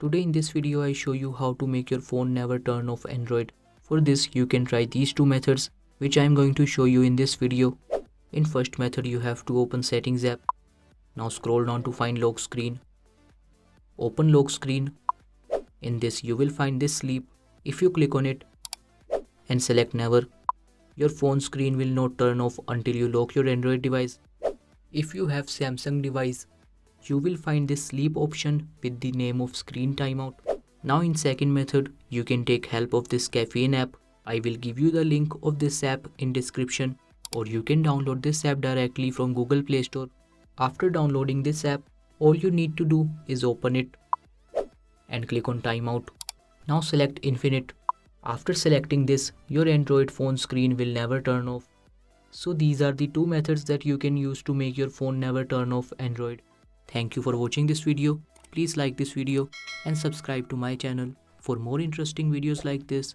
Today in this video I show you how to make your phone never turn off Android. For this you can try these two methods which I am going to show you in this video. In first method you have to open settings app. Now scroll down to find lock screen. Open lock screen. In this you will find this sleep. If you click on it and select never, your phone screen will not turn off until you lock your Android device. If you have Samsung device, you will find this sleep option with the name of screen timeout. Now in second method, you can take help of this caffeine app. I will give you the link of this app in description, or you can download this app directly from Google Play Store. After downloading this app, all you need to do is open it and click on timeout. Now select infinite. After selecting this, your Android phone screen will never turn off. So these are the two methods that you can use to make your phone never turn off Android. Thank you for watching this video. Please like this video and subscribe to my channel for more interesting videos like this.